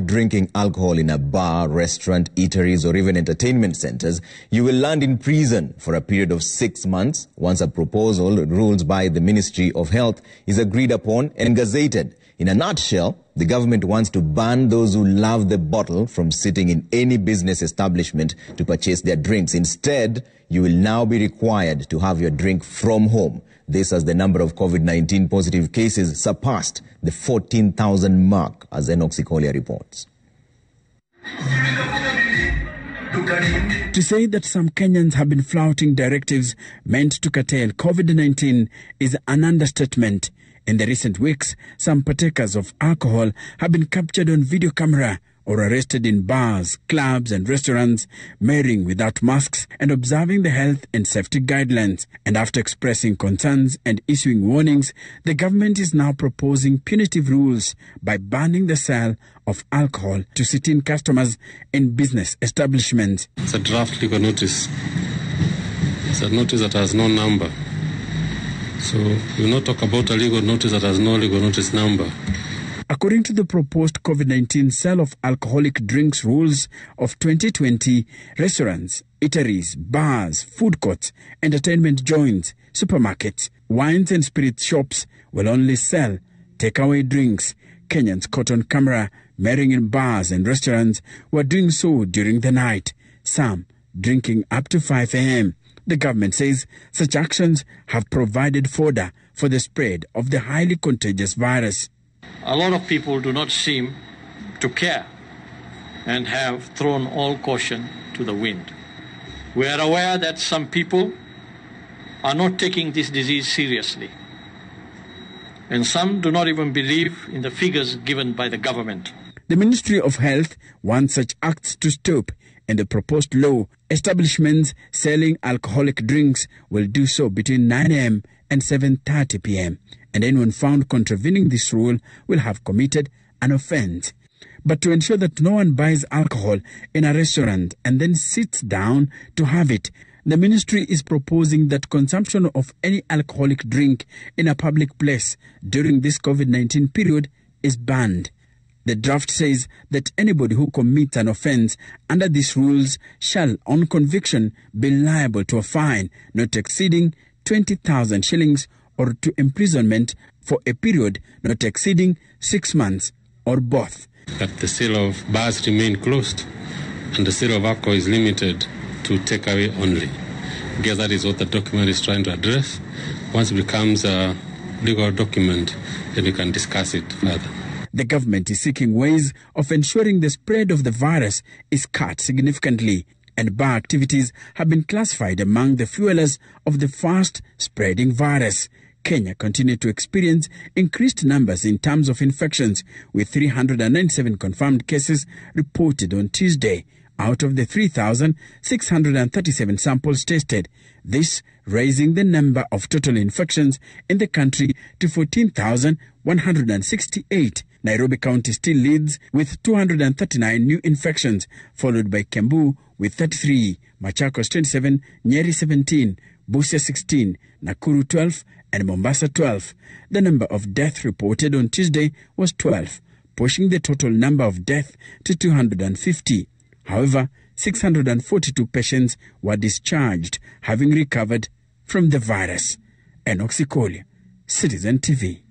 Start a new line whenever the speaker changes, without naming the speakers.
drinking alcohol in a bar, restaurant, eateries, or even entertainment centers, you will land in prison for a period of 6 months once a proposal, rules by the Ministry of Health, is agreed upon and gazetted. In a nutshell, the government wants to ban those who love the bottle from sitting in any business establishment to purchase their drinks. Instead, you will now be required to have your drink from home. This as the number of COVID-19 positive cases surpassed the 14,000 mark, as Enoch Sikolia reports.
To say that some Kenyans have been flouting directives meant to curtail COVID-19 is an understatement. In the recent weeks, some partakers of alcohol have been captured on video camera or arrested in bars, clubs and restaurants, marrying without masks and observing the health and safety guidelines. And after expressing concerns and issuing warnings, the government is now proposing punitive rules by banning the sale of alcohol to sit-in customers in business establishments.
It's a draft legal notice. It's a notice that has no number. So we will not talk about a legal notice that has no legal notice number.
According to the proposed COVID-19 sale of alcoholic drinks rules of 2020, restaurants, eateries, bars, food courts, entertainment joints, supermarkets, wines and spirits shops will only sell takeaway drinks. Kenyans caught on camera marrying in bars and restaurants were doing so during the night, some drinking up to 5 a.m. The government says such actions have provided fodder for the spread of the highly contagious virus.
A lot of people do not seem to care and have thrown all caution to the wind. We are aware that some people are not taking this disease seriously, and some do not even believe in the figures given by the government.
The Ministry of Health wants such acts to stop. In the proposed law, establishments selling alcoholic drinks will do so between 9 a.m. and 7:30 p.m. and anyone found contravening this rule will have committed an offense. But to ensure that no one buys alcohol in a restaurant and then sits down to have it, the ministry is proposing that consumption of any alcoholic drink in a public place during this COVID-19 period is banned. The draft says that anybody who commits an offense under these rules shall, on conviction, be liable to a fine not exceeding 20,000 shillings or to imprisonment for a period not exceeding 6 months or both.
That the sale of bars remain closed and the sale of alcohol is limited to takeaway only. I guess that is what the document is trying to address. Once it becomes a legal document, then we can discuss it further.
The government is seeking ways of ensuring the spread of the virus is cut significantly, and bar activities have been classified among the fuelers of the fast-spreading virus. Kenya continued to experience increased numbers in terms of infections, with 397 confirmed cases reported on Tuesday, out of the 3,637 samples tested. This raising the number of total infections in the country to 14,168. Nairobi County still leads with 239 new infections, followed by Kiambu with 33, Machakos 27, Nyeri 17, Busia 16, Nakuru 12, and Mombasa 12. The number of deaths reported on Tuesday was 12, pushing the total number of deaths to 250. However, 642 patients were discharged, having recovered from the virus. Enoch Sikolia, Citizen TV.